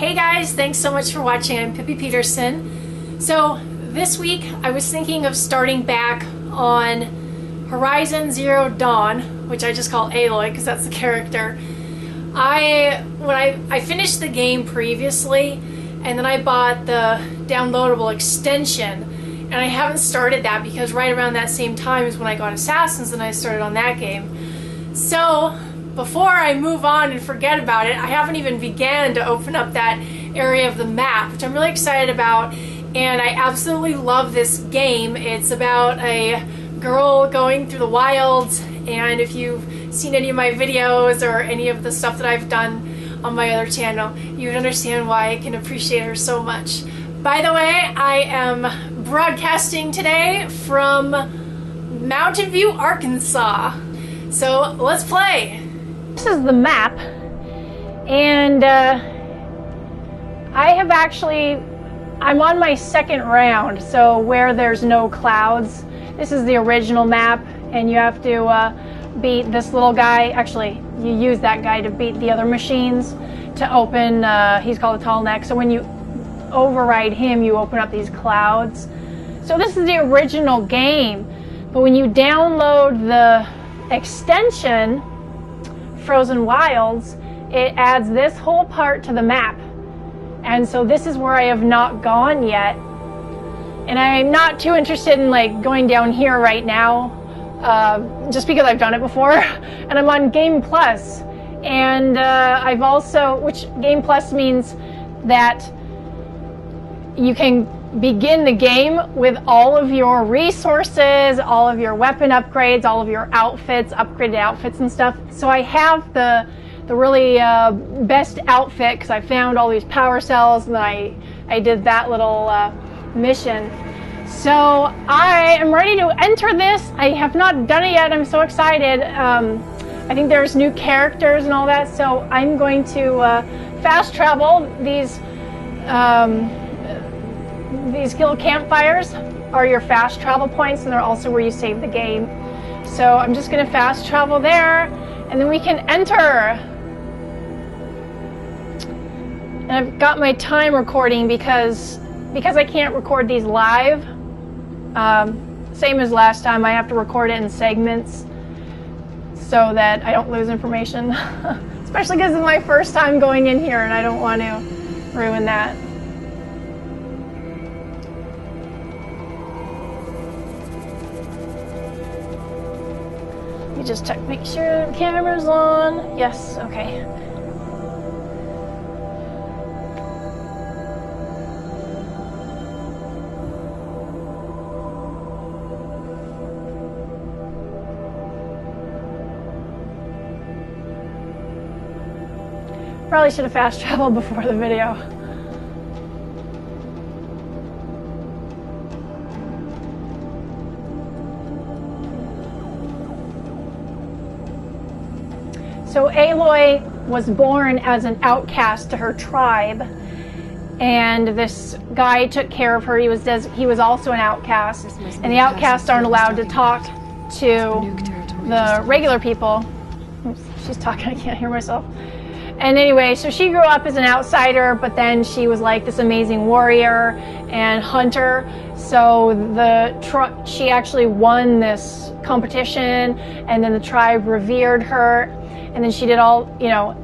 Hey guys, thanks so much for watching. I'm Pippi Peterson. So this week I was thinking of starting back on Horizon Zero Dawn, which I just call Aloy because that's the character. When I finished the game previously, and then I bought the downloadable extension, and I haven't started that because right around that same time is when I got Assassins and I started on that game. So before I move on and forget about it, I haven't even began to open up that area of the map, which I'm really excited about, and I absolutely love this game. It's about a girl going through the wilds, and if you've seen any of my videos or any of the stuff that I've done on my other channel, you would understand why I can appreciate her so much. By the way, I am broadcasting today from Mountain View, Arkansas. So let's play. This is the map, and I'm on my second round, so where there's no clouds. This is the original map, and you have to beat this little guy. Actually, you use that guy to beat the other machines to open, he's called a tall neck, so when you override him, you open up these clouds. So this is the original game, but when you download the extension, Frozen Wilds, it adds this whole part to the map, and so this is where I have not gone yet, and I'm not too interested in like going down here right now, just because I've done it before. And I'm on Game Plus, and I've also, which Game Plus means that you can begin the game with all of your resources, all of your weapon upgrades, all of your outfits, upgraded outfits and stuff. So I have the really best outfit because I found all these power cells, and then I did that little mission. So I am ready to enter this. I have not done it yet. I'm so excited. I think there's new characters and all that, so I'm going to fast travel. These little campfires are your fast travel points, and they're also where you save the game. So I'm just going to fast travel there, and then we can enter. And I've got my time recording because I can't record these live. Same as last time, I have to record it in segments so that I don't lose information. Especially because it's my first time going in here, and I don't want to ruin that. Just check, make sure the camera's on. Yes, okay. Probably should have fast traveled before the video. So Aloy was born as an outcast to her tribe, and this guy took care of her. He was also an outcast, and the outcasts aren't allowed to talk to the regular people. Oops, she's talking, I can't hear myself. And anyway, so she grew up as an outsider, but then she was like this amazing warrior and hunter. So she actually won this competition, and then the tribe revered her. And then she did all, you know,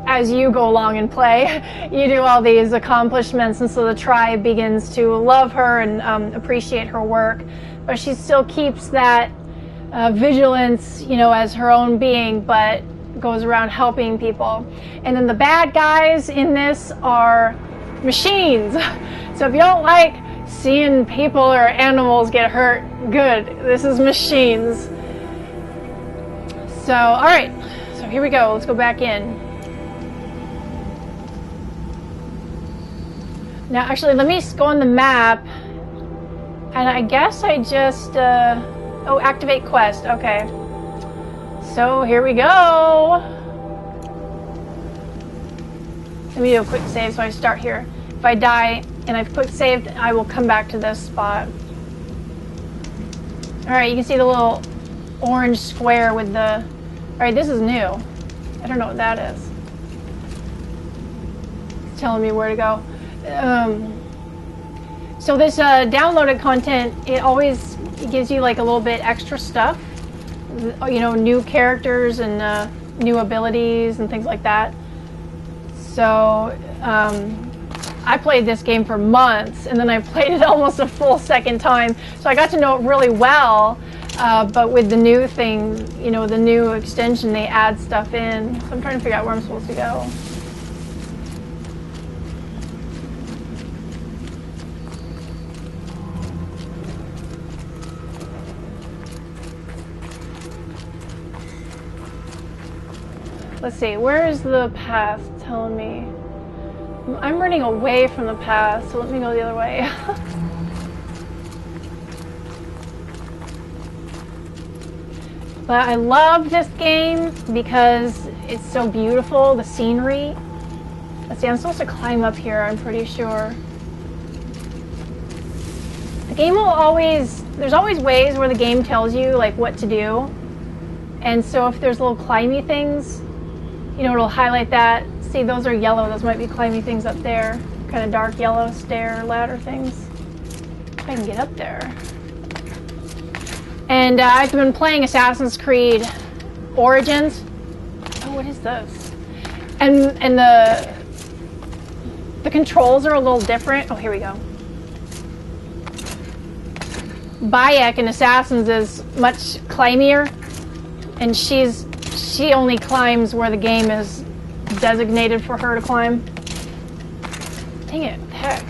as you go along and play, you do all these accomplishments, and so the tribe begins to love her and appreciate her work. But she still keeps that vigilance, you know, as her own being, but goes around helping people. And then the bad guys in this are machines. So if you don't like seeing people or animals get hurt, good. This is machines. So, all right. So here we go. Let's go back in. Now, actually, let me go on the map. And I guess I just... oh, activate quest. Okay. So here we go. Let me do a quick save so I start here. If I die and I've quick saved, I will come back to this spot. Alright, you can see the little orange square with the... Alright, this is new. I don't know what that is. telling me where to go. So this downloaded content, it always gives you like a little bit extra stuff. You know, new characters and new abilities and things like that. So I played this game for months, and then I played it almost a full second time. So I got to know it really well. But with the new thing, you know, the new extension, they add stuff in. So I'm trying to figure out where I'm supposed to go. Let's see, where is the path telling me? I'm running away from the path, so let me go the other way. But I love this game because it's so beautiful, the scenery. Let's see, I'm supposed to climb up here, I'm pretty sure. The game will always, there's always ways where the game tells you like what to do. And so if there's little climby things, you know, it'll highlight that. See, those are yellow. Those might be climby things up there. Kind of dark yellow stair ladder things. If I can get up there. And I've been playing Assassin's Creed Origins. Oh, what is this? And the controls are a little different. Oh, here we go. Bayek in Assassins is much climbier, and she only climbs where the game is designated for her to climb. Dang it, heck.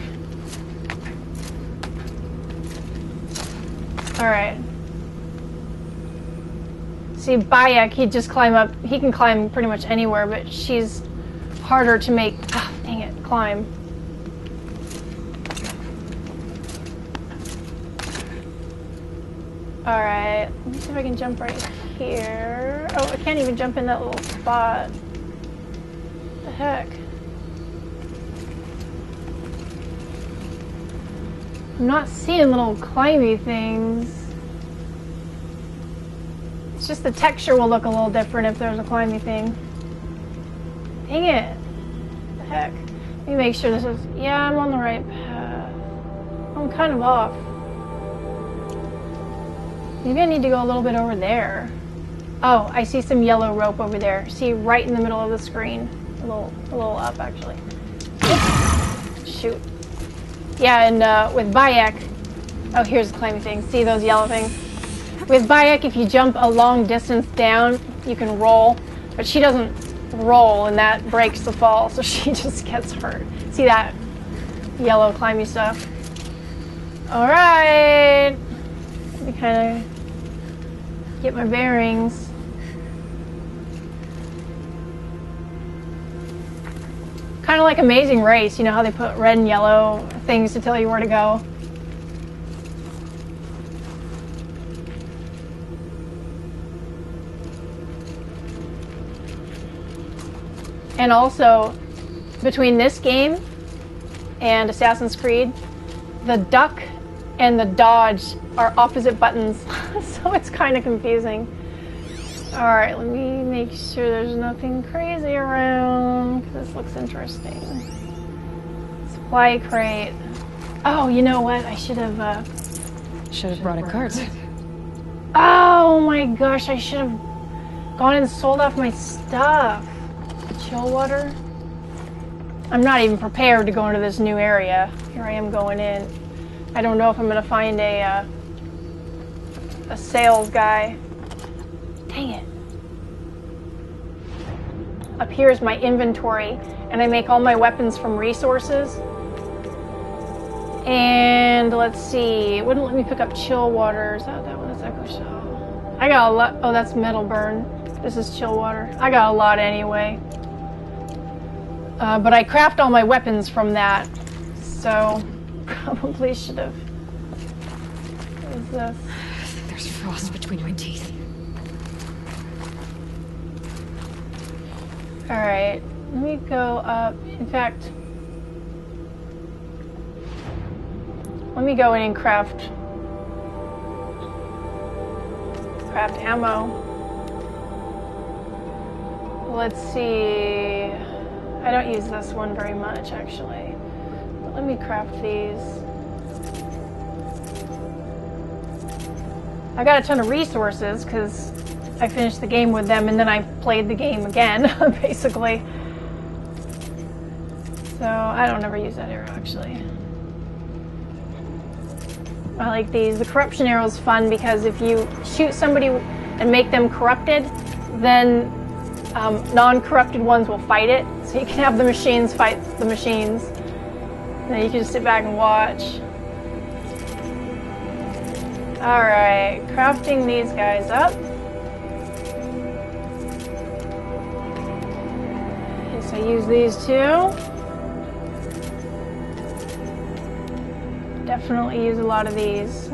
Alright. See, Bayek, he'd just climb up. He can climb pretty much anywhere, but she's harder to make, dang it, climb. Alright, let me see if I can jump right here. Oh, I can't even jump in that little spot. What the heck? I'm not seeing little climby things. It's just the texture will look a little different if there's a climby thing. Dang it. What the heck? Let me make sure this is... Yeah, I'm on the right path. I'm kind of off. Maybe I need to go a little bit over there. Oh, I see some yellow rope over there. See, right in the middle of the screen. A little up, actually. Oops. Shoot. Yeah, and with Bayek... Oh, here's the climbing thing. See those yellow things? With Bayek, if you jump a long distance down, you can roll. But she doesn't roll, and that breaks the fall, so she just gets hurt. See that yellow climby stuff? Alright! Let me kind of get my bearings. Kind of like Amazing Race, you know how they put red and yellow things to tell you where to go. And also, between this game and Assassin's Creed, the duck and the dodge are opposite buttons, so it's kind of confusing. Alright, let me make sure there's nothing crazy around, because this looks interesting. Supply crate. Oh, you know what? I should have brought a cart. Oh my gosh, I should have gone and sold off my stuff. Chill water. I'm not even prepared to go into this new area. Here I am going in. I don't know if I'm gonna find a sales guy. Dang it. Up here is my inventory, and I make all my weapons from resources. And let's see, it wouldn't let me pick up chill water. Is that one? Is Echo Shell? I got a lot. Oh, that's metal burn. This is chill water. I got a lot anyway. But I craft all my weapons from that, so probably should have. What is this? There's frost between my teeth. Alright, let me go up. In fact, let me go in and craft ammo. Let's see. I don't use this one very much, actually. But let me craft these. I got a ton of resources because I finished the game with them and then I played the game again, basically. So I don't ever use that arrow, actually. I like these. The corruption arrow is fun because if you shoot somebody and make them corrupted, then non-corrupted ones will fight it. So you can have the machines fight the machines. And then you can just sit back and watch. Alright, crafting these guys up. Yes, I use these too. Definitely use a lot of these.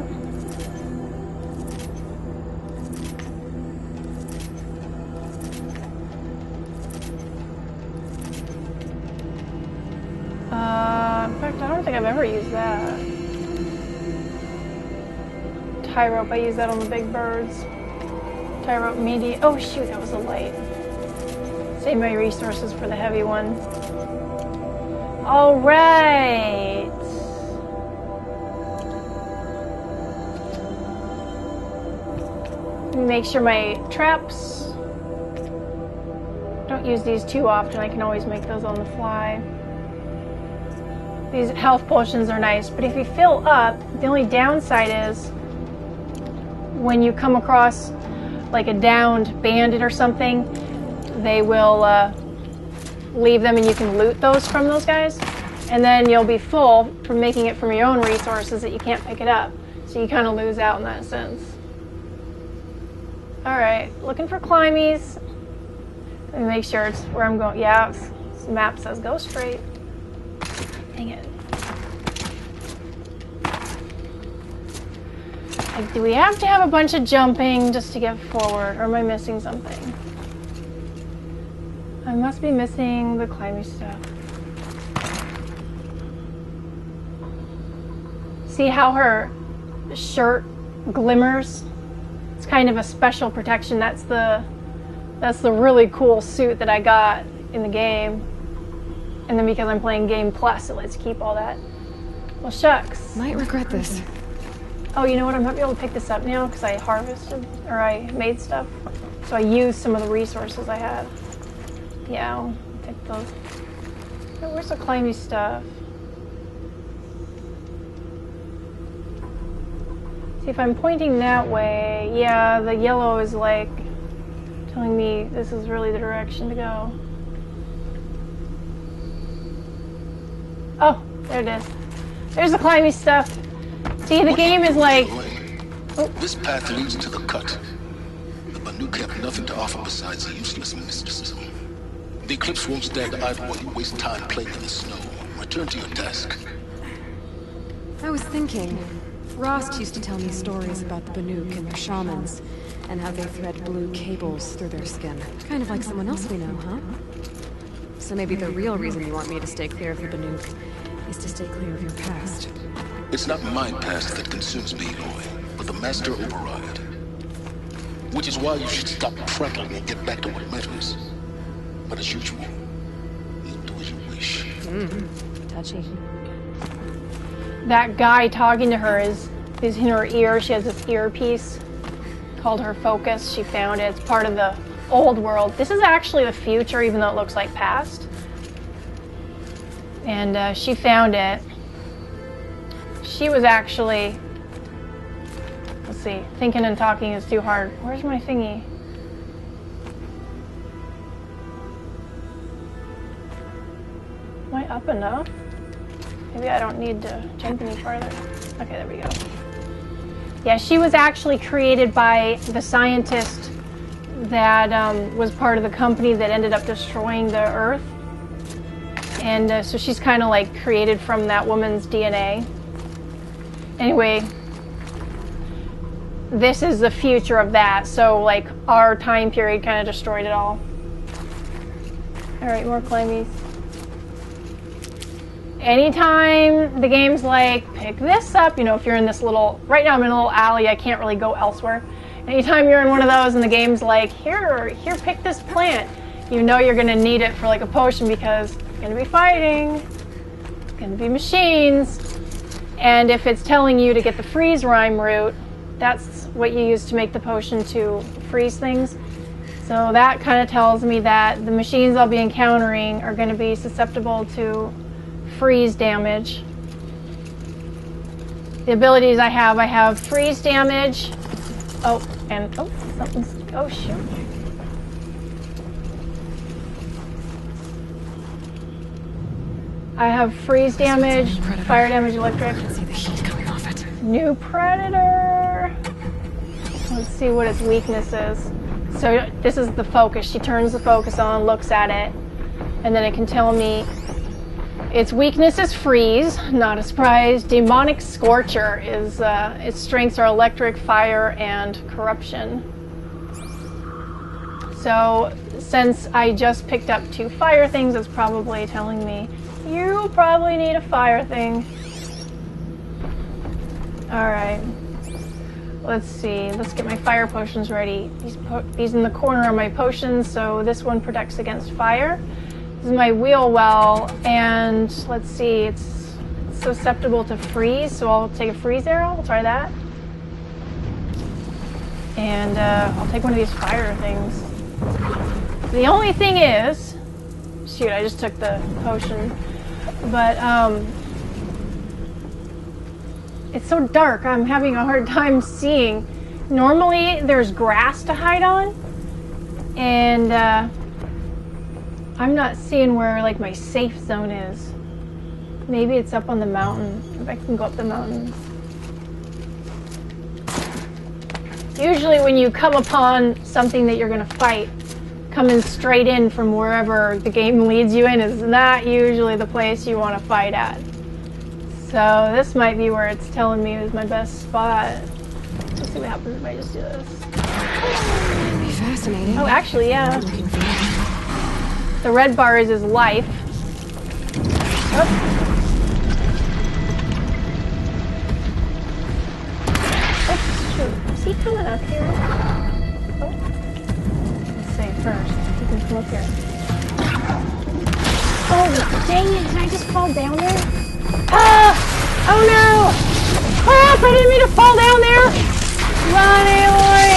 In fact, I don't think I've ever used that. Tie rope, I use that on the big birds. Tie rope medium. Oh shoot, that was a light. Save my resources for the heavy one. All right. Make sure my traps. Don't use these too often. I can always make those on the fly. These health potions are nice, but if you fill up, the only downside is when you come across like a downed bandit or something, they will leave them and you can loot those from those guys. And then you'll be full from making it from your own resources that you can't pick it up. So you kind of lose out in that sense. Alright, looking for climbies. Let me make sure it's where I'm going. Yeah, the map says go straight. Dang it. Like, do we have to have a bunch of jumping just to get forward, or am I missing something? I must be missing the climbing stuff. See how her shirt glimmers? It's kind of a special protection. That's the really cool suit that I got in the game. And then because I'm playing Game Plus, it lets you keep all that. Well, shucks. Might regret this. Oh, you know what? I might be able to pick this up now because I harvested, or I made stuff. So I used some of the resources I had. Yeah, I'll take those. Oh, where's the climbing stuff? See, if I'm pointing that way, yeah, the yellow is like telling me this is really the direction to go. Oh, there it is. There's the climbing stuff. See, the game is like... Oh. This path leads to the cut. The Banuk have nothing to offer besides useless mysticism. The Eclipse won't stand idle while you waste time playing in the snow. Return to your task. I was thinking, Rost used to tell me stories about the Banuk and their shamans, and how they thread blue cables through their skin. Kind of like someone else we know, huh? So maybe the real reason you want me to stay clear of the Banuk is to stay clear of your past. It's not my past that consumes me, Aloy, but the master override. Which is why you should stop prattling and get back to what matters. But as usual, you'll do as you wish. Touchy. That guy talking to her is in her ear. She has this earpiece called her focus. She found it. It's part of the old world. This is actually the future, even though it looks like past. And she found it. She was actually, let's see, thinking and talking is too hard. Where's my thingy? Am I up enough? Maybe I don't need to jump any farther. Okay, there we go. Yeah, she was actually created by the scientist that was part of the company that ended up destroying the Earth. And so she's kind of like created from that woman's DNA. Anyway, this is the future of that. So like our time period kind of destroyed it all. All right, more climbies. Anytime the game's like, pick this up, you know, if you're in this little, right now I'm in a little alley, I can't really go elsewhere. Anytime you're in one of those and the game's like, here, pick this plant, you know you're going to need it for like a potion because you're going to be fighting, it's going to be machines, and if it's telling you to get the freeze rhyme root, that's what you use to make the potion to freeze things. So that kind of tells me that the machines I'll be encountering are going to be susceptible to freeze damage. The abilities I have freeze damage. Oh, and oh, something's, oh shoot. I have freeze damage, fire damage, electric. I can see the heat coming off it. New predator. Let's see what its weakness is. So this is the focus. She turns the focus on, looks at it, and then it can tell me its weakness is freeze, not a surprise. Demonic Scorcher is its strengths are electric, fire, and corruption. So since I just picked up 2 fire things, it's probably telling me you probably need a fire thing. All right. Let's see. Let's get my fire potions ready. These in the corner are my potions. So this one protects against fire. This is my wheel well, and let's see. It's susceptible to freeze, so I'll take a freeze arrow. I'll try that. And I'll take one of these fire things. The only thing is, shoot, I just took the potion, but it's so dark, I'm having a hard time seeing. Normally there's grass to hide on, and I'm not seeing where like my safe zone is. Maybe it's up on the mountain, if I can go up the mountain. Usually when you come upon something that you're gonna fight, coming straight in from wherever the game leads you in is not usually the place you want to fight at. So this might be where it's telling me is my best spot. Let's see what happens if I just do this. That'd be fascinating. Oh, actually, yeah. The red bar is his life. Oops. Oops, shoot. Is he coming up here? Oh. Let's say first. He can come up here. Oh, dang it. Did I just fall down there? Ah! Oh no! Crap! I didn't mean to fall down there! Run, Aloy!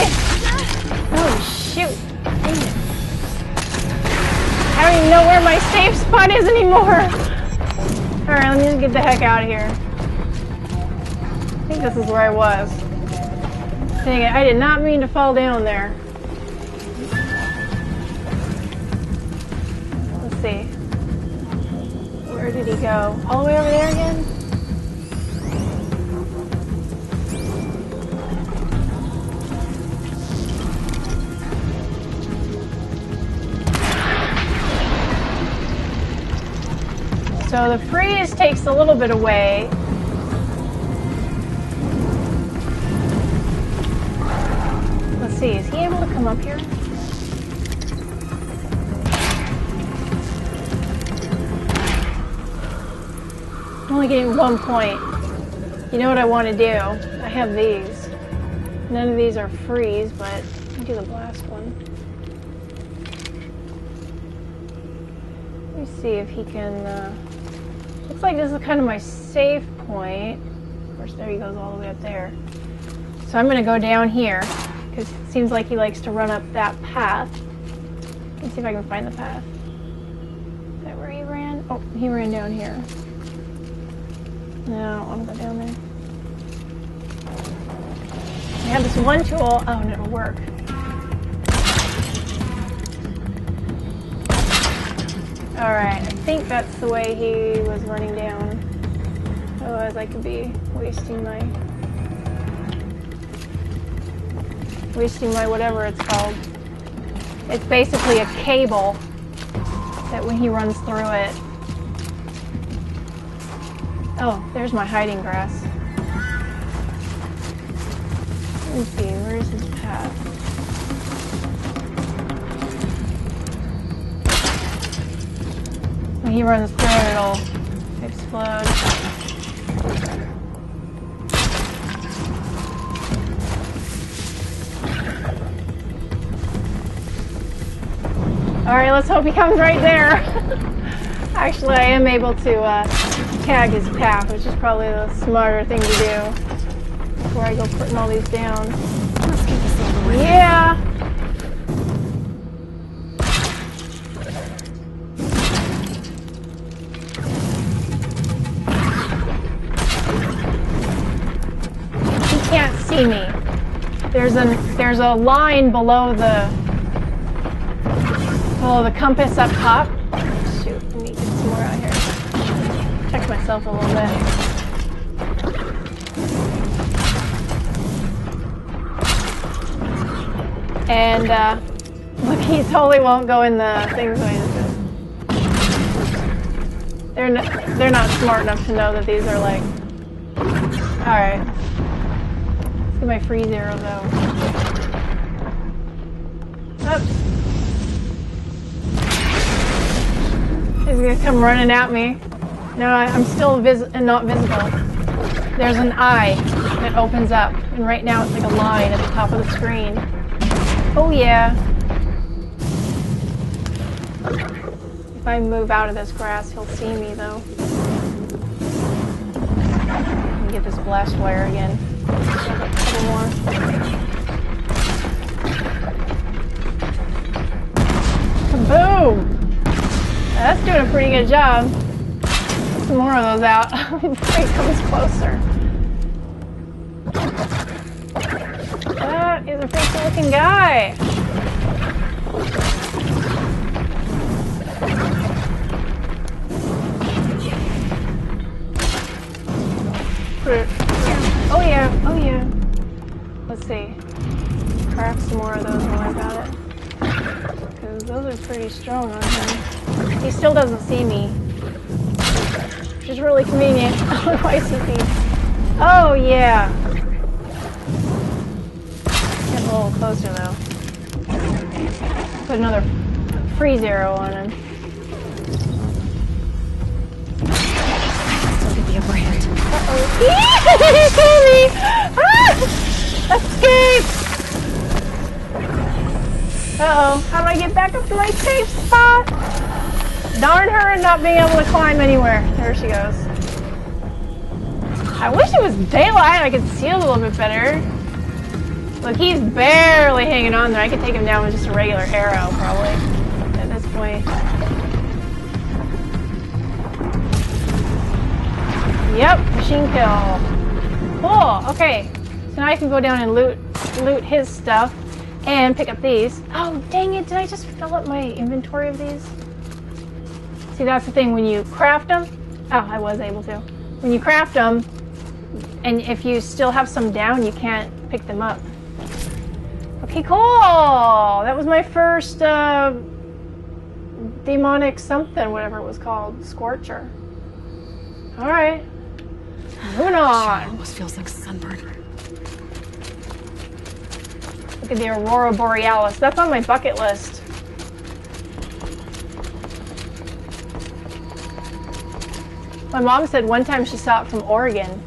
Oh, shoot. Dang it. I don't even know where my safe spot is anymore. Alright, let me just get the heck out of here. I think this is where I was. Dang it, I did not mean to fall down there. Let's see. Where did he go? All the way over there again? So the freeze takes a little bit away. Let's see, is he able to come up here? I'm only getting 1 point. You know what I want to do? I have these. None of these are freeze, but let me do the blast one. Let me see if he can... looks like this is kind of my save point. Of course, there he goes all the way up there. So I'm going to go down here, because it seems like he likes to run up that path. Let's see if I can find the path. Is that where he ran? Oh, he ran down here. No, I don't want to go down there. I have this one tool. Oh, and it'll work. Alright, I think that's the way he was running down. Otherwise I could be wasting my whatever it's called. It's basically a cable that when he runs through it. Oh, there's my hiding grass. Let me see, where's his path? When he runs through it, it'll explode. Alright, let's hope he comes right there. Actually, I am able to tag his path, which is probably the smarter thing to do before I go putting all these down. Let's get this over with. Yeah! He can't see me. There's a line below the compass up top. Shoot, let me get some more out here. Check myself a little bit. And look, he totally won't go in the thing. They're not smart enough to know that these are like. All right. Let's get my free zero though. Oops. He's gonna come running at me. No, I'm still not visible. There's an eye that opens up, and right now it's like a line at the top of the screen. Oh yeah. If I move out of this grass, he'll see me though. Let me get this blast wire again. A couple more. Kaboom! That's doing a pretty good job. Get some more of those out before he comes closer. That is a freaky looking guy. Oh yeah, oh yeah. Let's see. Craft some more of those while I got it. Because those are pretty strong on him. He still doesn't see me. Which is really convenient. Otherwise he'd be... Oh yeah. Get a little closer though. Put another free zero on him. Still get the upper hand. Uh-oh. He saw me! Ah! Escape! Uh-oh. How do I get back up to my safe spot? Darn her not being able to climb anywhere. There she goes. I wish it was daylight. I could see a little bit better. Look, he's barely hanging on there. I could take him down with just a regular arrow, probably, at this point. Yep, machine kill. Cool, okay. So now I can go down and loot his stuff and pick up these. Oh, dang it, did I just fill up my inventory of these? See, that's the thing, when you craft them, oh, I was able to. When you craft them, and if you still have some down, you can't pick them up. Okay, cool! That was my first demonic something, whatever it was called, Scorcher. Alright. Moving on. Sure almost feels like sunburn. Look at the Aurora Borealis. That's on my bucket list. My mom said one time she saw it from Oregon,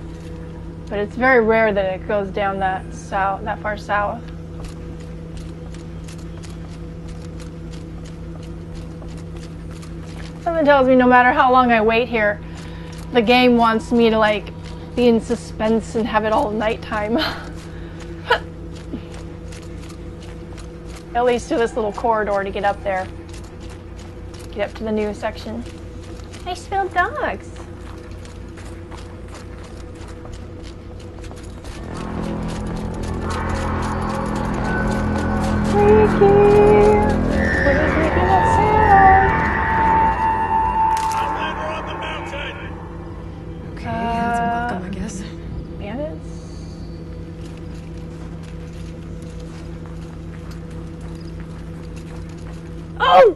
but it's very rare that it goes down that far south. Something tells me no matter how long I wait here, the game wants me to like be in suspense and have it all nighttime. At least through this little corridor to get up there. Get up to the new section. I smell dogs. Freaky. What is making that sound? Outlander on the mountain! Okay, hands are welcome, I guess. Bandits? Oh!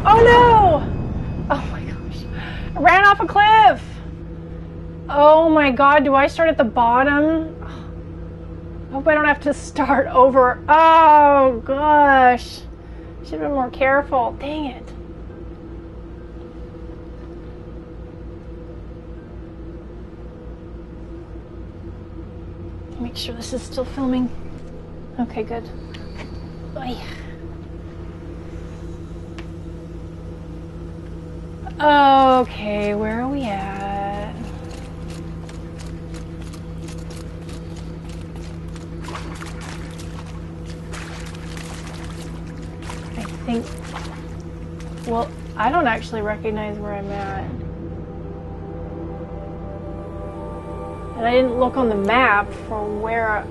Oh no! Oh my gosh. I ran off a cliff! Oh my god, do I start at the bottom? I hope I don't have to start over. Oh gosh. Should have been more careful. Dang it. Make sure this is still filming. Okay, good. Oy. Okay, where are we at? I think... Well, I don't actually recognize where I'm at. And I didn't look on the map for where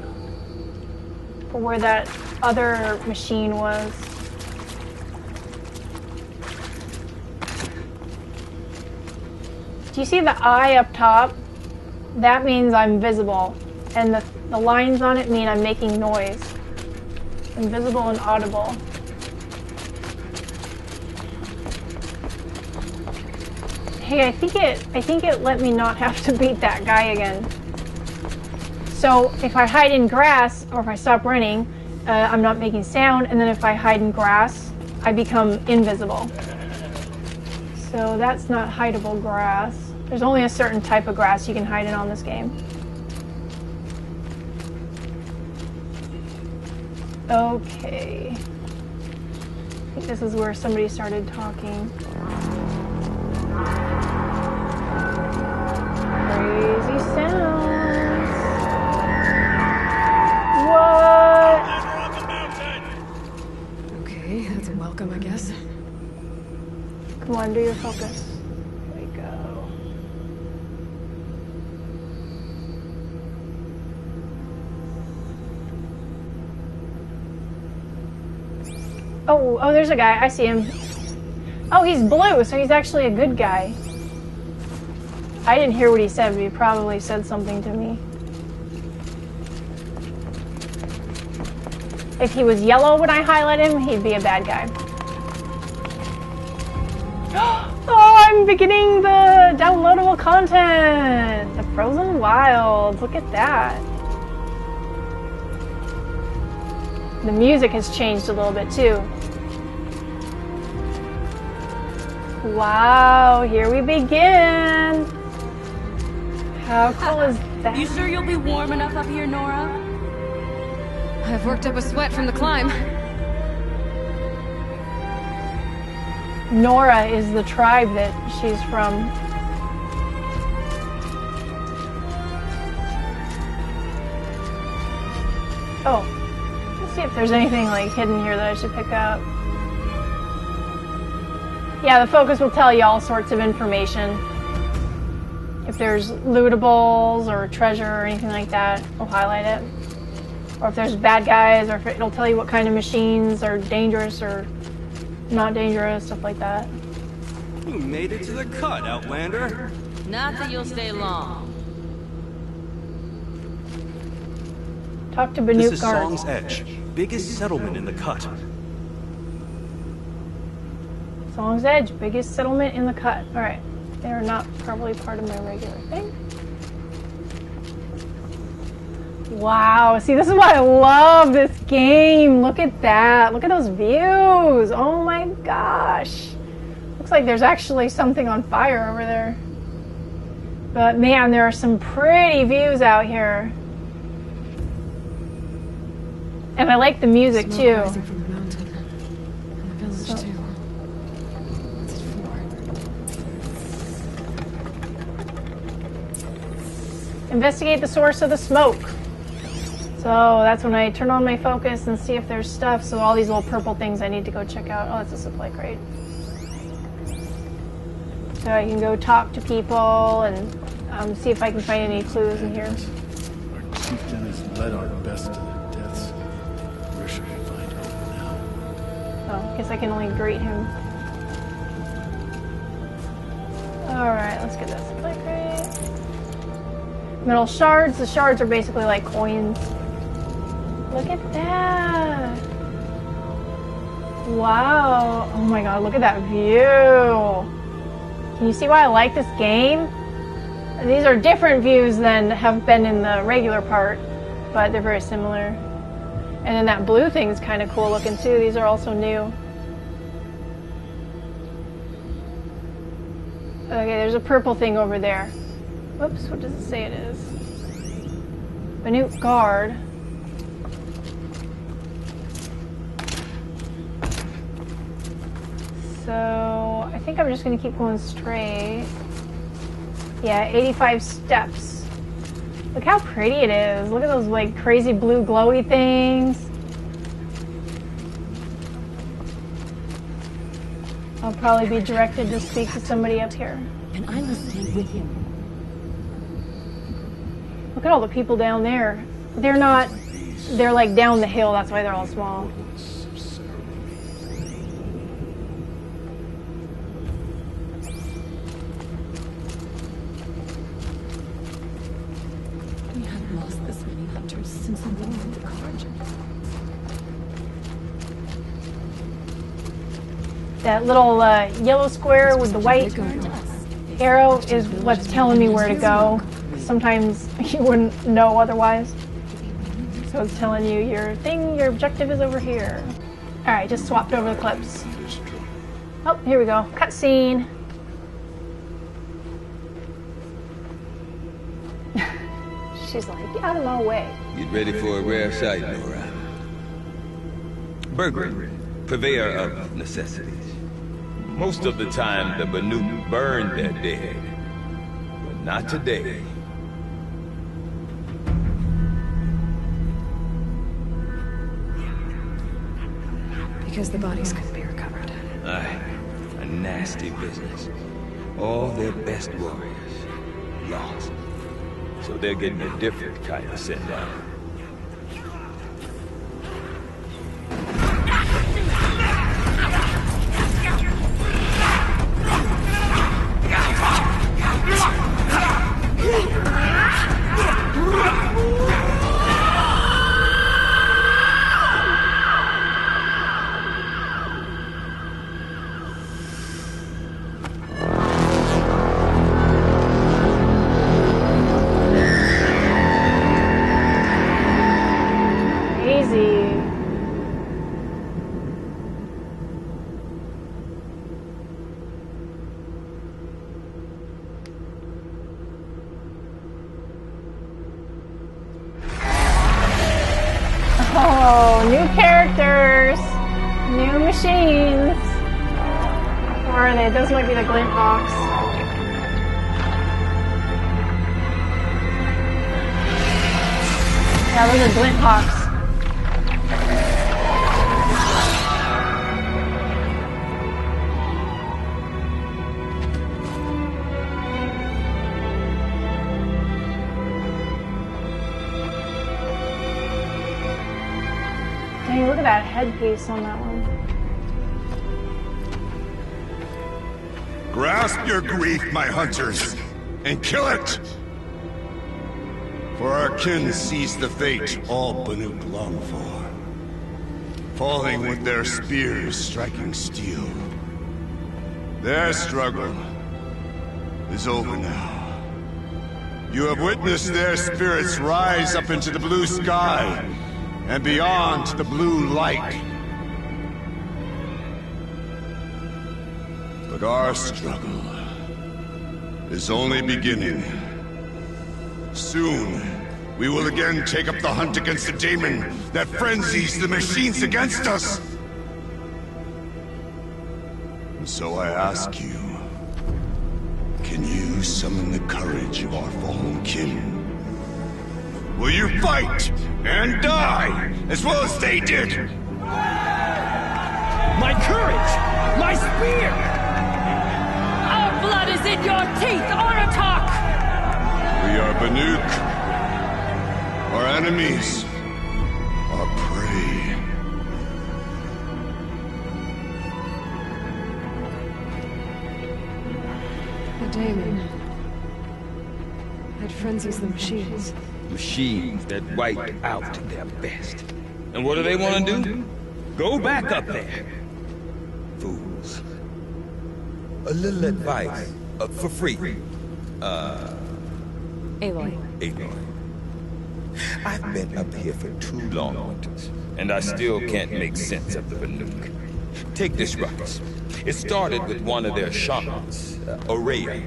that other machine was. Do you see the eye up top? That means I'm visible. And the lines on it mean I'm making noise. Invisible and audible. Hey, I think it let me not have to beat that guy again. So if I hide in grass, or if I stop running, I'm not making sound, and then if I hide in grass, I become invisible. So that's not hideable grass. There's only a certain type of grass you can hide in on this game. Okay. I think this is where somebody started talking. Crazy sounds. What? Okay, that's a welcome, I guess. Come on, do your focus. Here we go. Oh, there's a guy. I see him. Oh, he's blue, so he's actually a good guy. I didn't hear what he said, but he probably said something to me. If he was yellow when I highlight him, he'd be a bad guy. Oh, I'm beginning the downloadable content! The Frozen Wilds. Look at that. The music has changed a little bit too. Wow, here we begin. How cool is that? You sure you'll be warm enough up here, Nora? I've worked up a sweat from the climb. Nora is the tribe that she's from. Oh, let's see if there's anything like hidden here that I should pick up. Yeah, the focus will tell you all sorts of information. If there's lootables or treasure or anything like that, it'll highlight it. Or if there's bad guys, or if it'll tell you what kind of machines are dangerous or not dangerous, stuff like that. You made it to the cut, Outlander. Not that you'll stay long. Talk to This Banuk is guards. Song's Edge, biggest settlement in the cut. Song's Edge, biggest settlement in the cut. Alright. They're not probably part of my regular thing. Wow, see, this is why I love this game. Look at that. Look at those views. Oh my gosh. Looks like there's actually something on fire over there. But man, there are some pretty views out here. And I like the music Smoke too. rising from the mountain. And the village too. What's it for? Investigate the source of the smoke. So that's when I turn on my focus and see if there's stuff. So all these little purple things I need to go check out. Oh, that's a supply crate. So I can go talk to people and see if I can find any clues in here. Our chieftain has led our best to their deaths. Where should we find hope now? Oh, I guess I can only greet him. Alright, let's get that supply crate. Metal shards. The shards are basically like coins. Look at that. Wow. Oh my god, look at that view. Can you see why I like this game? These are different views than have been in the regular part, but they're very similar. And then that blue thing is kind of cool looking too. These are also new. Okay, there's a purple thing over there. Whoops, what does it say it is? Banuk guard. So I I think I'm just gonna keep going straight. Yeah, 85 steps. Look how pretty it is. Look at those like crazy blue glowy things. I'll probably be directed to speak to somebody up here. And I will stay with him. Look at all the people down there. They're not, they're like down the hill, that's why they're all small. We have lost this many hunters since the war with the Carja. That little yellow square with the white arrow is what's telling me where to go. Sometimes you wouldn't know otherwise. So it's telling you your objective is over here. Alright, just swapped over the clips. Oh, here we go. Cutscene. She's like, get out of my way. Get ready for a rare sight, Nora. Burglary, purveyor of necessities. Most of the time, the Banuk burn their dead. But not today. Because the bodies couldn't be recovered. Aye, a nasty business. All their best warriors lost. So they're getting a different kind of send-out. Oh, new characters, new machines. Or are they? Those might be the glint hawks. Yeah, those are glint hawks. Dang, look at that headpiece on that one. Grasp your grief, my hunters, and kill it! For our kin sees the fate all Banuk long for. Falling with their spears striking steel. Their struggle is over now. You have witnessed their spirits rise up into the blue sky and beyond the blue light. But our struggle is only beginning. Soon, we will again take up the hunt against the demon that frenzies the machines against us. And so I ask you, can you summon the courage of our fallen kin? Will you fight and die as well as they did? My courage! My spear! Our blood is in your teeth, Oratok! We are Banuk. Our enemies are prey. The daemon. That frenzies the machines. Machines that wipe out their best. And what do they want to do? Go back up there. Fools. A little advice, for free. Aloy. Aloy. I've been up here for 2 long winters, and I still can't make sense of the Banuk. Take this ruckus. It started with one of their shamans, Aloy,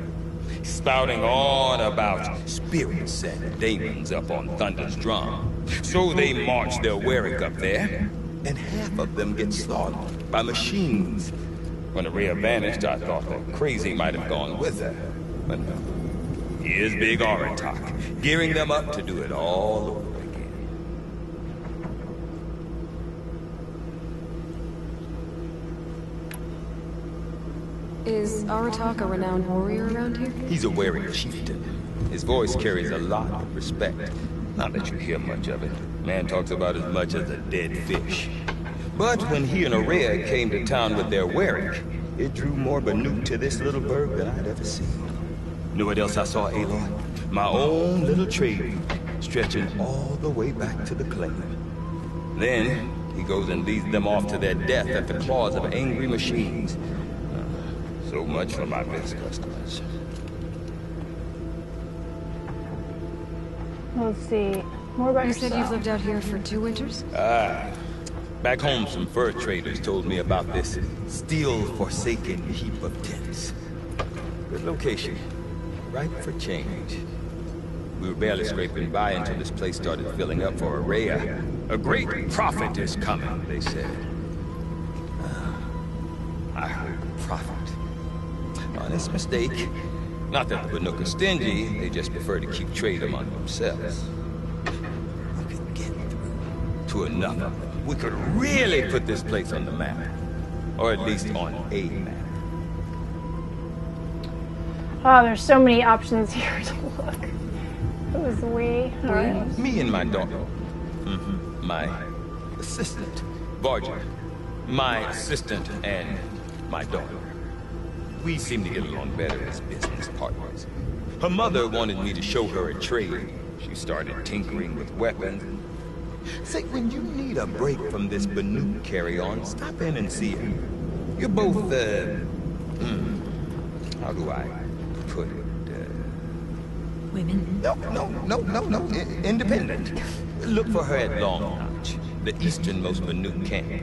spouting on about spirits and demons up on Thunder's drum. So they march their Warwick up there, and half of them get slaughtered by machines. When Araya vanished, I thought that Crazy might have gone with her. But no. Here's Big Aratak, gearing them up to do it all over again. Is Aratak a renowned warrior around here? He's a wary chieftain. His voice carries a lot of respect. Not that you hear much of it. Man talks about as much as a dead fish. But when he and Araya came to town with their Warwick, it drew more Banuk to this little burg than I'd ever seen. Know what else I saw, Aloy? My own little trade route, stretching all the way back to the claim. Then, he goes and leads them off to their death at the claws of angry machines. So much for my best customers. Let's see. More about You said yourself. you've lived out here for 2 winters? Back home, some fur traders told me about this steel-forsaken heap of tents. Good location. Right for change. We were barely scraping by until this place started filling up for Araya. A great prophet is coming, they said. I heard prophet. Honest mistake. Not that the Banuk are stingy, they just prefer to keep trade among themselves. We could get through to enough of them. We could really put this place on the map. Or at least on a map. Oh, there's so many options here to look. Who's we? All right. Me and my daughter. My assistant, Varja. My assistant and my daughter. We seem to get along better as business partners. Her mother wanted me to show her a trade. She started tinkering with weapons. Say, when you need a break from this Banuk carry-on, stop in and see her. You're both, how do I put it? Women? No. Independent. Look for her at Long Notch, the easternmost Banuk camp.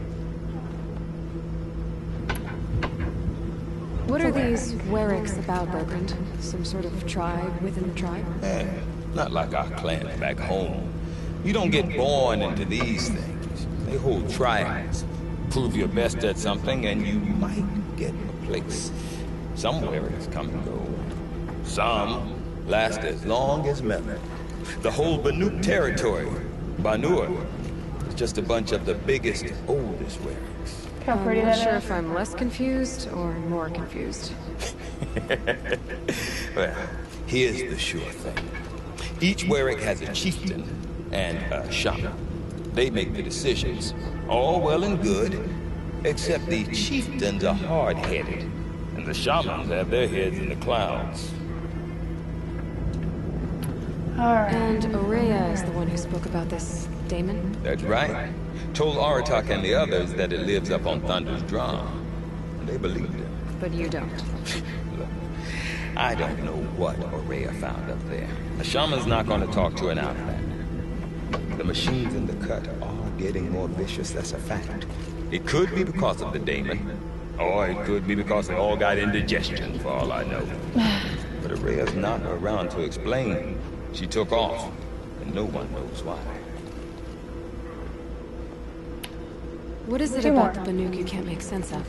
What are these Warwicks about, Bertrand? Some sort of tribe within the tribe? Not like our clans back home. You don't get born into these things. They hold trials. Prove your best at something and you might get a place. Some Warwicks come and go. Some last as long as Melon. The whole Banuk territory, Banur, is just a bunch of the biggest, oldest Warwicks. How pretty I'm not that sure is. if I'm less confused or more confused. Well, here's the sure thing. Each Warwick has a chieftain and a shaman. They make the decisions. All well and good, except the chieftains are hard-headed, and the shamans have their heads in the clouds. Alright. And Araya is the one who spoke about this daemon? That's right. Told Aratak and the others that it lives up on Thunder's drum. And they believed it. But you don't. Look, I don't know what Araya found up there. A shaman's not going to talk to an outlander. The machines in the cut are getting more vicious, that's a fact. It could be because of the daemon, or it could be because they all got indigestion, for all I know. But Araya's not around to explain. She took off, and no one knows why. What is it Two about more. the Banuk you can't make sense of?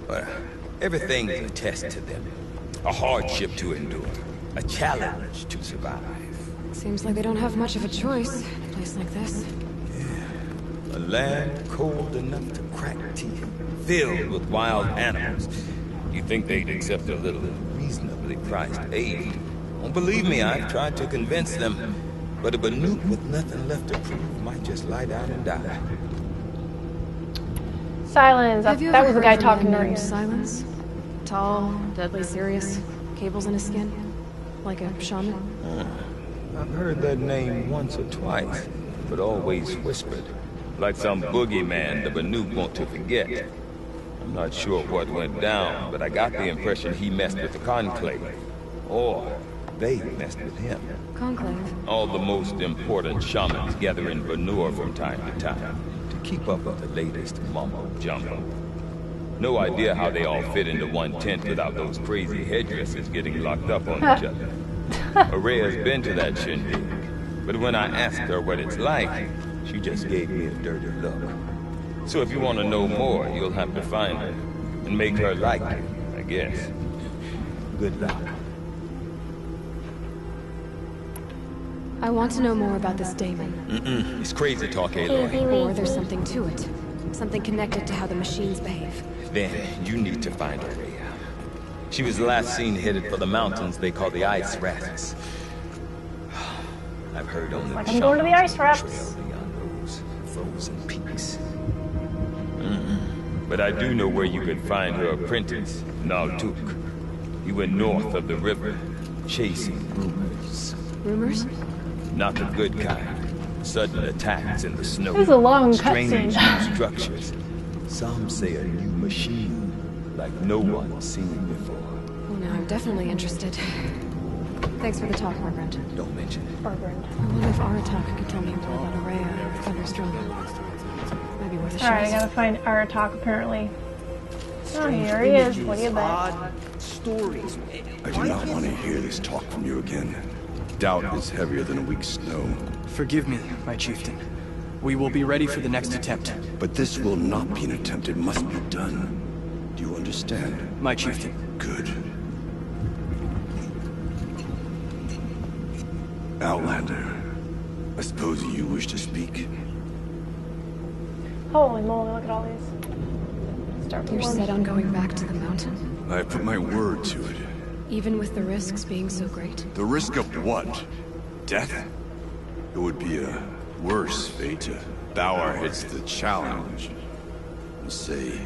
Well, everything's a test to them. A hardship to endure. A challenge to survive. Seems like they don't have much of a choice in a place like this. A land cold enough to crack teeth, filled with wild animals. You'd think they'd accept a little reasonably priced aid. Don't believe me, I've tried to convince them. But a Banuk with nothing left to prove might just lie down and die. Silence. Have you That ever was the heard guy of a talking man during named it. Silence? Tall, deadly serious, cables in his skin, like a shaman. I've heard that name once or twice, but always whispered. Like some boogeyman the Banuk want to forget. I'm not sure what went down, but I got the impression he messed with the Conclave. Or they messed with him. Conclave. All the most important shamans gather in Banur from time to time to keep up with the latest mumbo-jumbo. No idea how they all fit into one tent without those crazy headdresses getting locked up on each other. Araya's been to that shindig, but when I asked her what it's like, she just gave me a dirty look. So if you want to know more, you'll have to find her. and make her like you, I guess. Good luck. I want to know more about this Damon. It's crazy talk, Aloy. Or there's something to it. Something connected to how the machines behave. Then you need to find Araya. She was last seen headed for the mountains they call the Ice Rats. I've heard only Like I'm going to the Ice Rats. trail beyond those frozen peaks. But I do know where you could find her apprentice, Naltuk. He went north of the river, chasing rumors. Rumors? Not the good kind. Sudden attacks in the snow. This is a long Strange cutscene. new structures. Some say a new machine, like no one's seen before. Well, now I'm definitely interested. Thanks for the talk, Margaret. Don't mention it. I wonder if Aratak could tell me more about Araya or Thunderstrom. Maybe worth a shot. Alright, I gotta find Aratak apparently. Oh, here he is. What do you bet? Odd stories. I do not want to hear this talk from you again. Doubt is heavier than a week's snow. Forgive me, my chieftain. We will be ready for the next attempt. But this will not be an attempt. It must be done. Do you understand? My chieftain. Good. Outlander, I suppose you wish to speak? Holy moly, look at all these. Start You're set on going back to the mountain? I have put my word to it. Even with the risks being so great? The risk of what? Death? It would be a worse fate to bow our heads to the challenge and say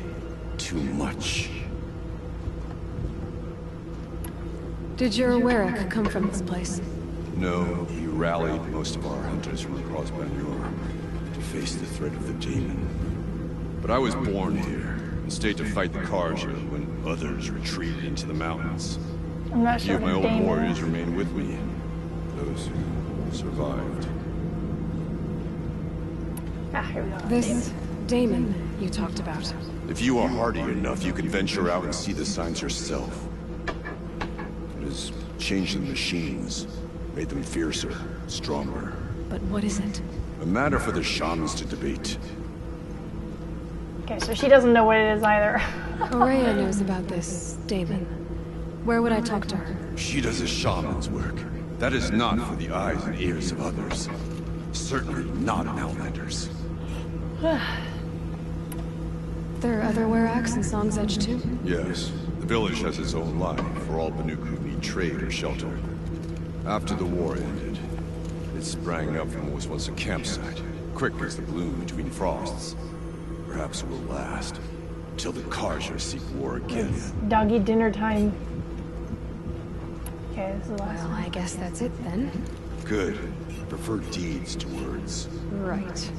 too much. Did your Warwick come from this place? No, he rallied most of our hunters from across Banur to face the threat of the demon. But I was born here and stayed to fight the Karja when others retreated into the mountains. I'm not Few sure of my what old Damon warriors is. remained with me. Those who survived. Ah, here we go. This Damon you talked about. If you are hardy enough, you can venture out and see the signs yourself. It has changed the machines, made them fiercer, stronger. But what is it? A matter for the shamans to debate. Okay, so she doesn't know what it is either. Araya knows about this Damon. Where would I talk to her? She does a shaman's work. That is not for the eyes and ears of others. Certainly not an Outlander's. There are other Warracks in Song's Edge too? Yes, the village has its own life for all Banuk who need trade or shelter. After the war ended, it sprang up from what was once a campsite, quick as the bloom between frosts. Perhaps it will last, till the Karja seek war again. Doggy dinner time. Okay, this is the last Well, one. I guess that's it then. Good. Prefer deeds to words. Right.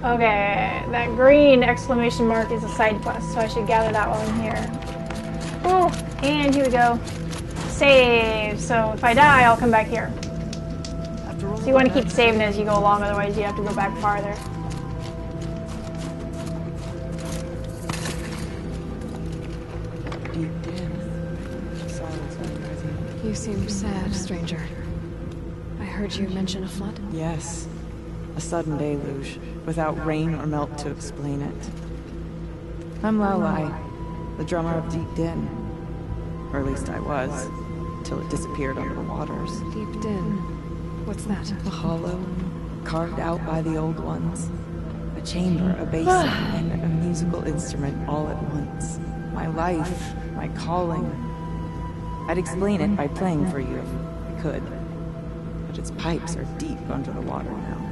Okay, that green exclamation mark is a side quest, so I should gather that while I'm here. Oh, and here we go. Save. So if I die, I'll come back here. So you want to keep saving as you go along, otherwise you have to go back farther. You seem sad, stranger. I heard you mention a flood. Yes. A sudden deluge, without rain or melt to explain it. I'm Aloy, the drummer of Deep Din. Or at least I was, till it disappeared under the waters. Deep Din. What's that? A hollow, carved out by the old ones. A chamber, a basin, and a musical instrument all at once. My life, my calling. I'd explain it by playing for you if I could. But its pipes are deep under the water now.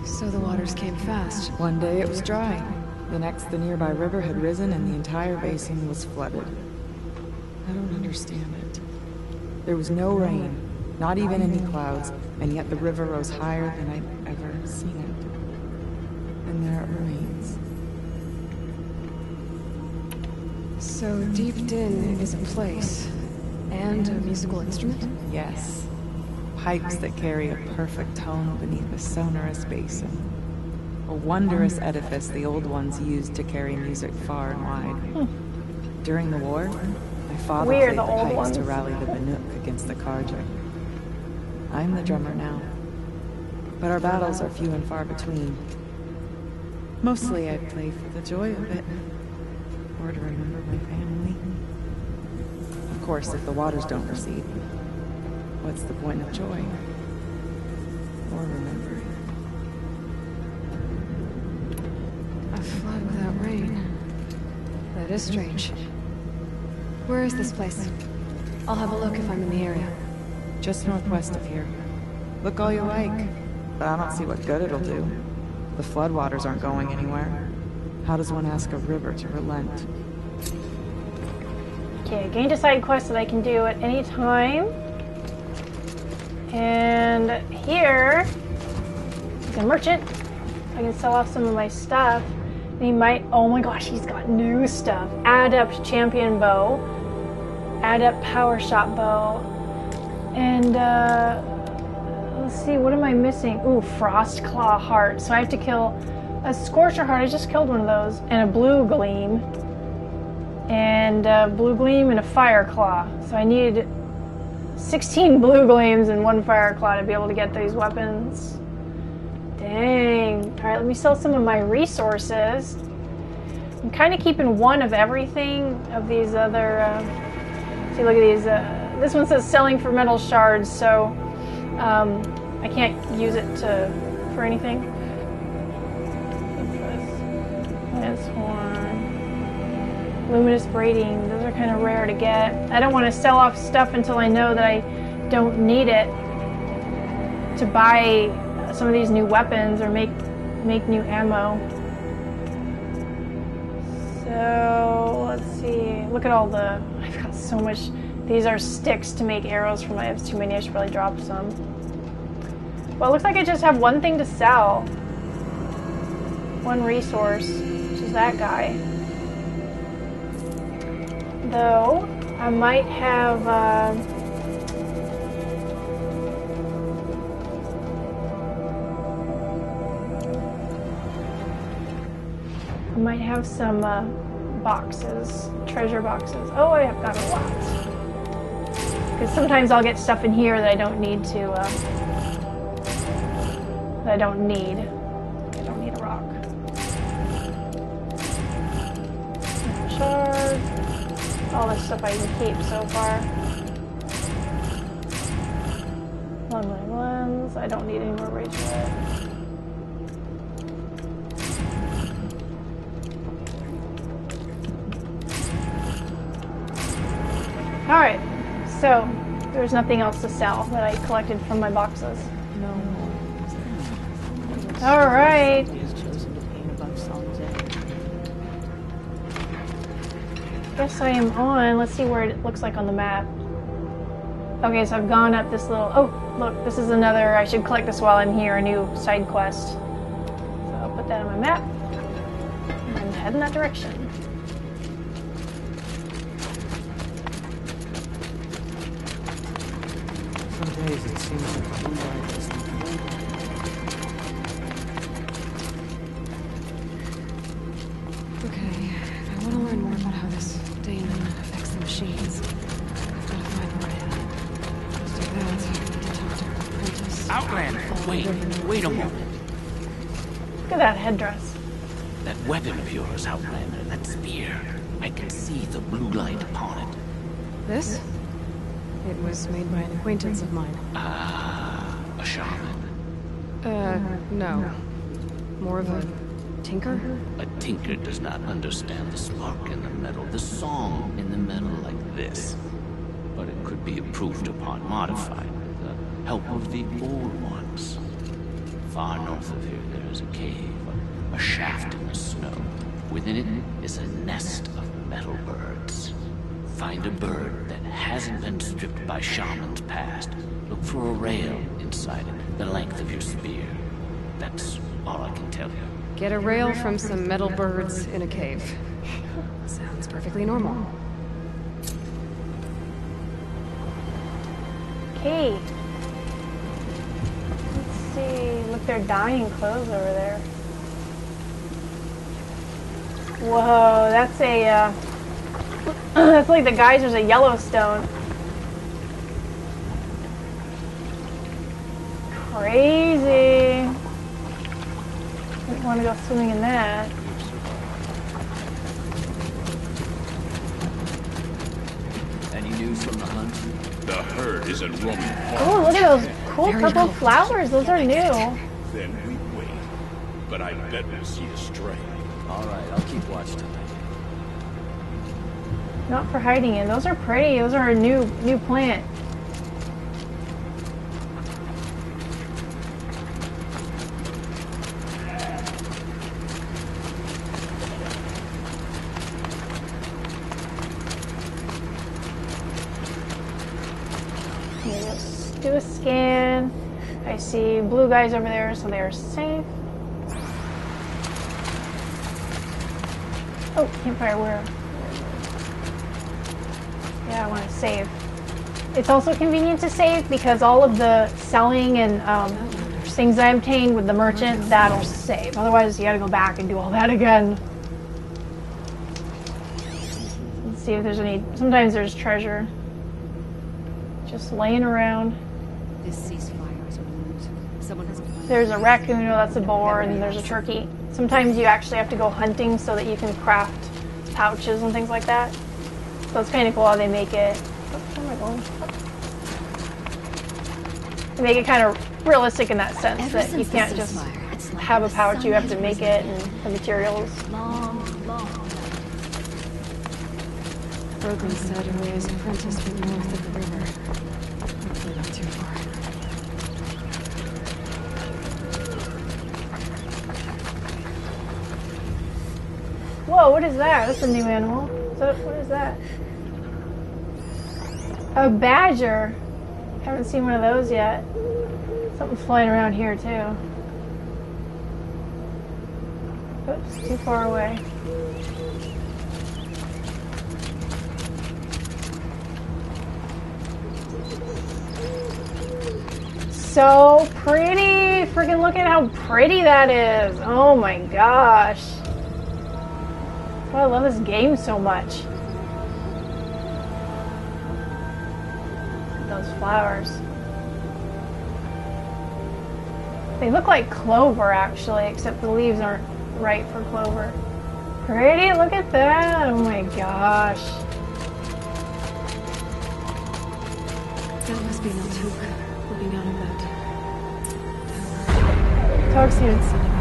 So the waters came fast. One day it was dry. The next, the nearby river had risen and the entire basin was flooded. I don't understand it. There was no rain, not even any clouds, and yet the river rose higher than I'd ever seen it. And there it remains. So Deep Din is a place. And a musical instrument? Yes. Pipes that carry a perfect tone beneath a sonorous basin. A wondrous edifice the old ones used to carry music far and wide. During the war, my father We're played the the old pipes ones. to rally the Banuk against the Karja. I'm the drummer now. But our battles are few and far between. Mostly I play for the joy of it. Or to remember my family. Of course, if the waters don't recede, what's the point of joy? Or remembering? A flood without rain. That is strange. Where is this place? I'll have a look if I'm in the area. Just northwest of here. Look all you like, but I don't see what good it'll do. The floodwaters aren't going anywhere. How does one ask a river to relent? Okay, I gained a side quest that I can do at any time. And here, he's a merchant. I can sell off some of my stuff. And he might, oh my gosh, he's got new stuff. Adept champion bow. Adept power shot bow. And let's see, what am I missing? Ooh, frost claw heart. So I have to kill a scorcher heart. I just killed one of those. And a blue gleam. And a blue gleam and a fire claw. So I need 16 blue gleams and 1 fire claw to be able to get these weapons. Dang. Alright, let me sell some of my resources. I'm kind of keeping one of everything of these other... see, look at these. This one says selling for metal shards, so I can't use it for anything. This one. Luminous braiding. Those are kind of rare to get. I don't want to sell off stuff until I know that I don't need it to buy some of these new weapons or make new ammo. So let's see. Look at all the. I've got so much. These are sticks to make arrows from. I have too many. I should probably drop some. Well, it looks like I just have one thing to sell. One resource, which is that guy. Though I might have. I might have some boxes, treasure boxes. Oh, I have got a lot. Because sometimes I'll get stuff in here that I don't need to. That I don't need. I don't need a rock. Shard. All this stuff I can keep so far. Long lens. I don't need any more rage wood. Alright, so there's nothing else to sell that I collected from my boxes. No more. Alright. Guess I am on. Let's see where it looks like on the map. Okay, so I've gone up this little... Oh, look, this is another... I should collect this while I'm here, a new side quest. So I'll put that on my map. And head in that direction. Some days it seems like blue light is the Okay, if I want to learn more about how this daemon affects the machines, I've got to find where I am. To do that, I need to talk to her apprentice. Outlander, wait a moment. Look at that headdress. That weapon of yours, Outlander, that spear. I can see the blue light upon it. This? It was made by an acquaintance of mine. Ah, a shaman. No. More of a tinker? A tinker does not understand the spark in the metal, the song in the metal like this. But it could be improved upon, modified, with the help of the old ones. Far north of here, there is a cave, a shaft in the snow. Within it is a nest of metal birds. Find a bird that hasn't been stripped by shamans past. Look for a rail inside it, the length of your spear. That's all I can tell you. Get a rail from some metal birds in a cave. Sounds perfectly normal. Okay. Let's see. Look, they're dyeing clothes over there. Whoa, that's a, that's like the geysers of Yellowstone. crazy. Didn't want to go swimming in that. Any news from the hunt? The herd isn't roaming far. Oh, look at those cool purple flowers. Those are new. Then we wait. But I bet we'll see a stray. All right, I'll keep watch tonight. Not for hiding in. Those are pretty. Those are a new plant. Let's do a scan. I see blue guys over there, so they are safe. Oh, campfire, where? Yeah, I want to save. It's also convenient to save because all of the selling and things I obtained with the merchant, that'll save. Otherwise, you gotta go back and do all that again. Let's see if there's any. Sometimes there's treasure just laying around. This ceasefire is removed. Someone has a plan. There's a raccoon, oh, that's a boar, and then there's a turkey. Sometimes you actually have to go hunting so that you can craft pouches and things like that. So it's kind of cool how they make it. Where am I going? They make it kind of realistic in that sense that you can't just have a pouch, you have to make it and the materials. Bergman said Aloy's apprentice went north of the river. Hopefully not too far. Whoa, what is that? That's a new animal. What is that? A badger. Haven't seen one of those yet. Something's flying around here too. Oops, too far away. So pretty! Freaking look at how pretty that is! Oh my gosh. Oh, I love this game so much. Those flowers. They look like clover actually, except the leaves aren't right for clover. Pretty, look at that! Oh my gosh. That must be Naltuk looking out of that. Tuxedo.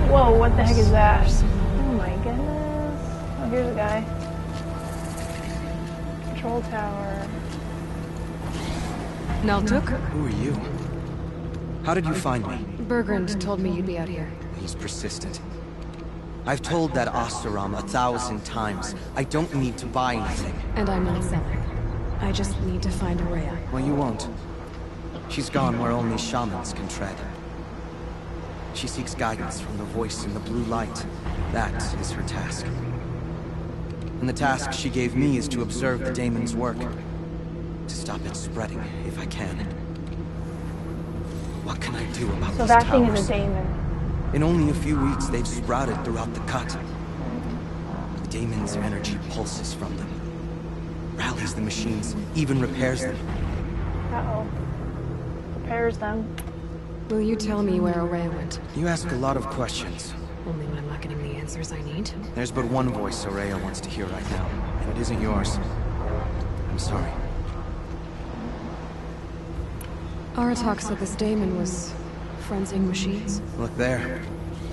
Whoa, what the heck is that? Oh my goodness. Oh, here's a guy. Control tower. Naltuk? Who are you? How did you find me? Bergrand told me you'd be out here. He's persistent. I've told that Oseram 1,000 times. I don't need to buy anything. And I'm not selling. I just need to find Araya. Well, you won't. She's gone where only shamans can tread. She seeks guidance from the voice in the blue light. That is her task. And the task she gave me is to observe the daemon's work. To stop it spreading, if I can. What can I do about So these that towers? thing is a daemon. In only a few weeks, they've sprouted throughout the cut. The daemon's energy pulses from them. Rallies the machines, even repairs them. Uh-oh. Repairs them. Will you tell me where Araya went? You ask a lot of questions. Only when I'm not getting the answers I need. There's but one voice Araya wants to hear right now, and it isn't yours. I'm sorry. Aratak said this daemon was frenzying machines. Look there.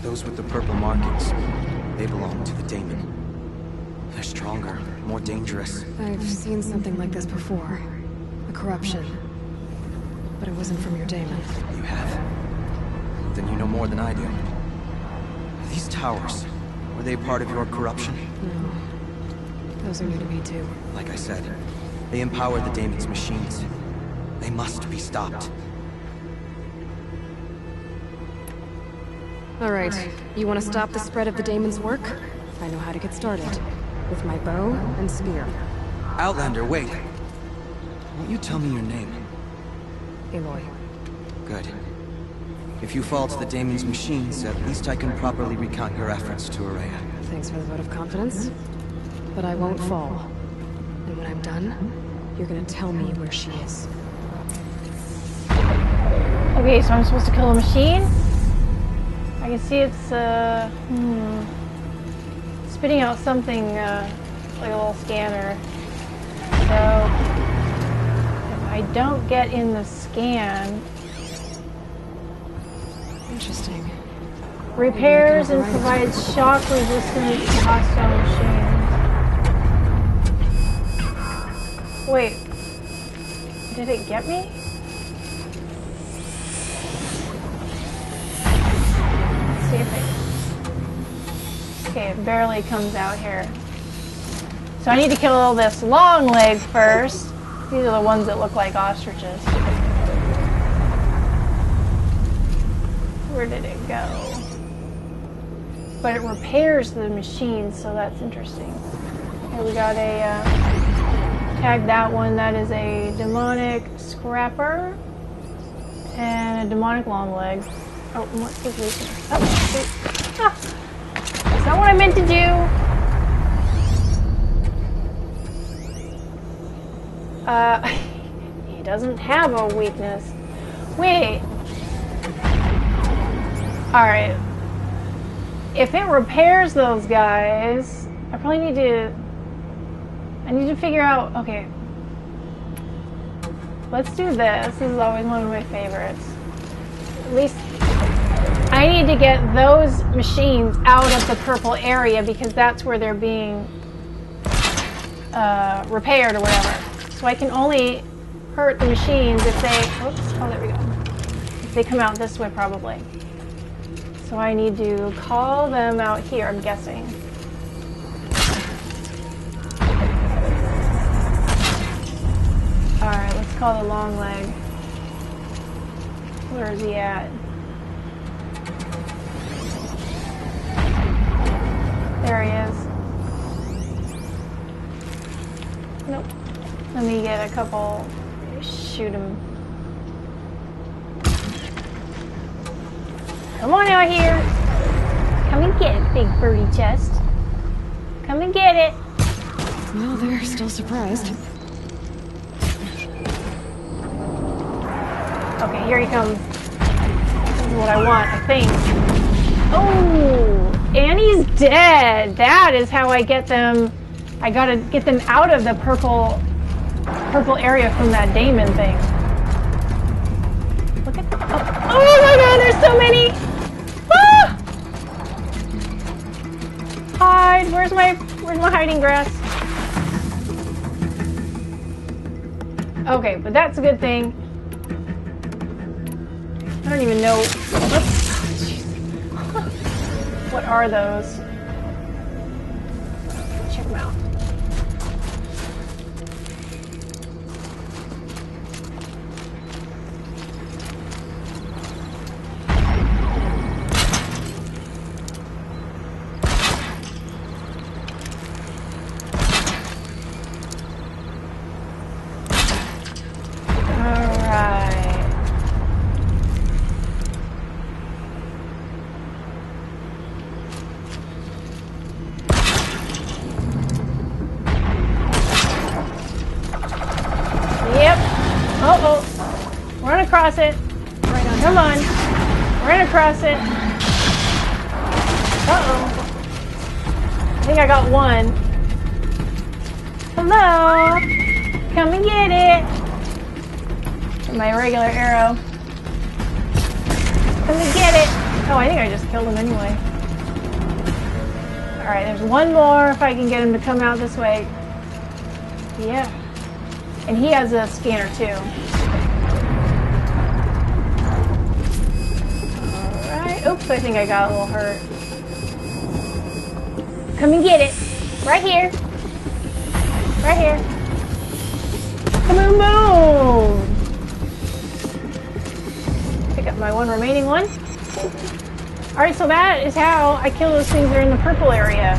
Those with the purple markings. They belong to the daemon. They're stronger, more dangerous. I've seen something like this before. A corruption. But it wasn't from your daemon. You have? Then you know more than I do. These towers, were they part of your corruption? No. Those are new to me too. Like I said, they empower the daemon's machines. They must be stopped. Alright, you want to stop the spread of the daemon's work? I know how to get started. With my bow and spear. Outlander, wait. Won't you tell me your name? Aloy. Good. If you fall to the daemon's machines, at least I can properly recount your efforts to Araya. Thanks for the vote of confidence. But I won't fall. And when I'm done, you're gonna tell me where she is. Okay, so I'm supposed to kill a machine? I can see it's, spitting out something, like a little scanner. So, if I don't get in the scan... Interesting. Repairs and provides shock resistance to hostile machines. Wait. Did it get me? Let's see if it... Okay, it barely comes out here. So I need to kill this long leg first. These are the ones that look like ostriches. Where did it go? But it repairs the machine, so that's interesting. Here we got a... tag that one. That is a demonic scrapper. And a demonic long leg. Oh, what's his weakness? Oh, shoot. Ah! That's not what I meant to do! He doesn't have a weakness. Wait. Alright. If it repairs those guys, I probably need to... I need to figure out... Okay. Let's do this. This is always one of my favorites. At least... I need to get those machines out of the purple area because that's where they're being repaired or whatever. So I can only hurt the machines if they... Oops. Oh, there we go. If they come out this way, probably. So I need to call them out here, I'm guessing. Alright, let's call the long leg. Where is he at? There he is. Nope. Let me get a couple... Shoot him. Come on out here. Come and get it, big birdie chest. Come and get it. Well, they're still surprised. Okay, here he comes. This is what I want, I think. Oh, and he's dead. That is how I get them. I gotta get them out of the purple area from that daemon thing. Look at that. Oh my god, there's so many. Ah! Hide. Where's my hiding grass? Okay, but that's a good thing. I don't even know. What are those? Check them out. Across it. Right on. Come on. Run across it. Uh-oh. I think I got one. Hello. Come and get it. My regular arrow. Come and get it. Oh, I think I just killed him anyway. Alright, there's one more if I can get him to come out this way. Yeah. And he has a scanner too. Oops, I think I got a little hurt. Come and get it. Right here. Right here. Kaboom boom! Pick up my one remaining one. Alright, so that is how I kill those things that are in the purple area.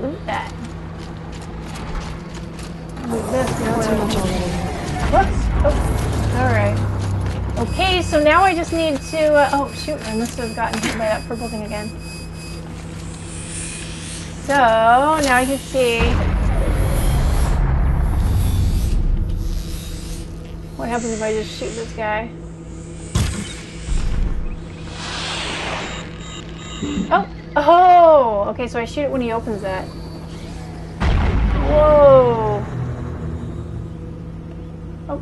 Loot that. Loot this. Not too much already. Whoops. Oh. Alright. Okay, so now I just need to... oh, shoot. I must have gotten hit by that purple thing again. So, now you can see... What happens if I just shoot this guy? Oh! Oh! Okay, so I shoot it when he opens that. Whoa! Oh.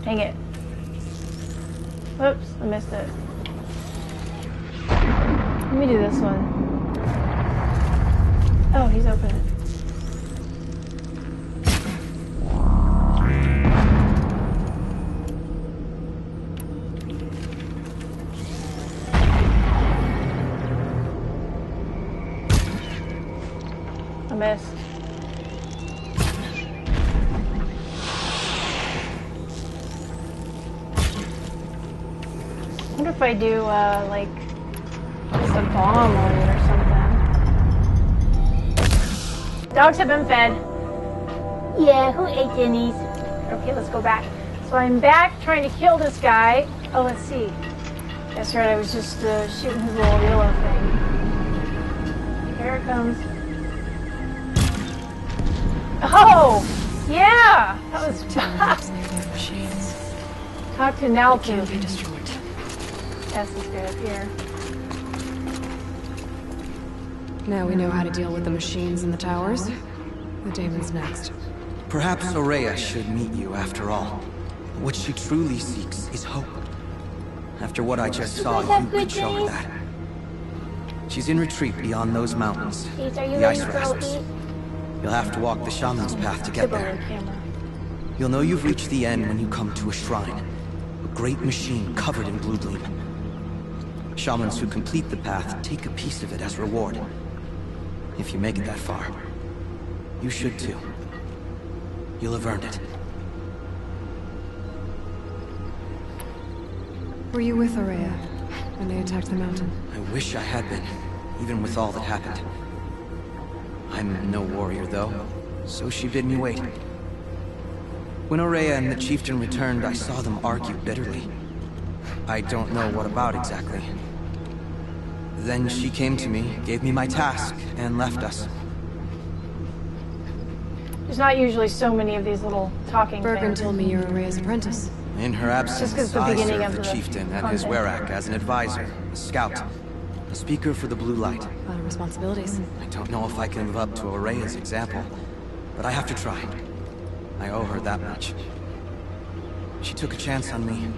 Dang it. Whoops, I missed it. Let me do this one. Oh, he's open. I missed. I wonder if I do, like, just a bomb on it or something. Dogs have been fed. Yeah, who ate Denny's? Okay, let's go back. So I'm back trying to kill this guy. Oh, let's see. That's right, I was just shooting his little yellow thing. Here it comes. Oh! Yeah! That was machines. Talk to Naltu. Can't be destroyed. That's this guy up here. Now we know how to deal with the machines in the towers. The damon's next. Perhaps Aurea should meet you after all. What she truly seeks is hope. After what I just saw, you could show her that. She's in retreat beyond those mountains. The ice rasps. You'll have to walk the shaman's path to get there. You'll know you've reached the end when you come to a shrine. A great machine covered in blue gleam. Shamans who complete the path take a piece of it as reward. If you make it that far, you should too. You'll have earned it. Were you with Aurea when they attacked the mountain? I wish I had been, even with all that happened. I'm no warrior, though, so she bid me wait. When Aurea and the chieftain returned, I saw them argue bitterly. I don't know what about exactly. Then she came to me, gave me my task, and left us. There's not usually so many of these little talking Bergen things. told me you're Aurea's apprentice. In her absence, Just 'cause the I beginning served of the the chieftain and his content. werak as an advisor, a scout, a speaker for the blue light. A lot of responsibilities. I don't know if I can live up to Aurea's example, but I have to try. I owe her that much. She took a chance on me,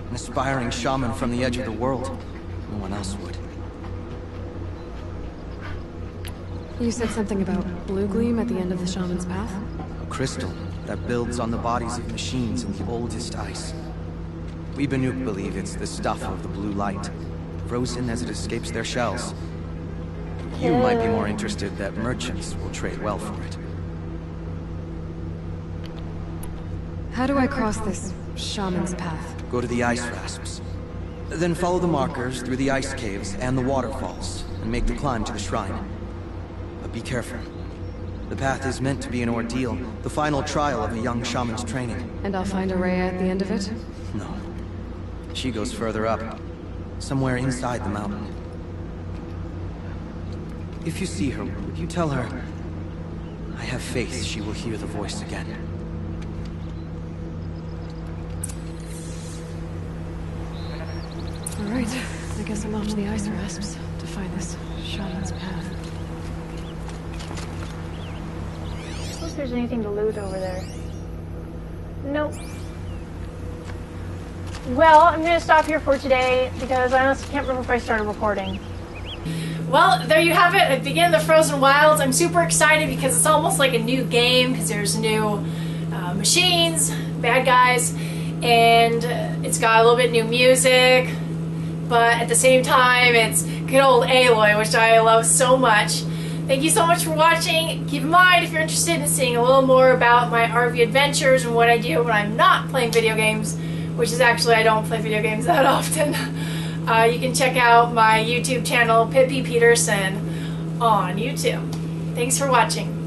an aspiring shaman from the edge of the world. No one else would. You said something about blue gleam at the end of the shaman's path? A crystal that builds on the bodies of machines in the oldest ice. We Banuk believe it's the stuff of the blue light, frozen as it escapes their shells. You might be more interested that merchants will trade well for it. How do I cross this shaman's path? Go to the ice rasps. Then follow the markers through the ice caves and the waterfalls, and make the climb to the shrine. But be careful. The path is meant to be an ordeal, the final trial of a young shaman's training. And I'll find Aurea at the end of it? No. She goes further up, somewhere inside the mountain. If you see her, would you tell her, I have faith she will hear the voice again. Alright, I guess I'm off to the ice rasps to find this shaman's path. I don't know if there's anything to loot over there. Nope. Well, I'm going to stop here for today because I honestly can't remember if I started recording. Well, there you have it. At the beginning of the Frozen Wilds. I'm super excited because it's almost like a new game because there's new machines, bad guys, and it's got a little bit new music, but at the same time it's good old Aloy, which I love so much. Thank you so much for watching. Keep in mind, if you're interested in seeing a little more about my RV adventures and what I do when I'm not playing video games, which is actually I don't play video games that often, you can check out my YouTube channel, Pippi Peterson, on YouTube. Thanks for watching.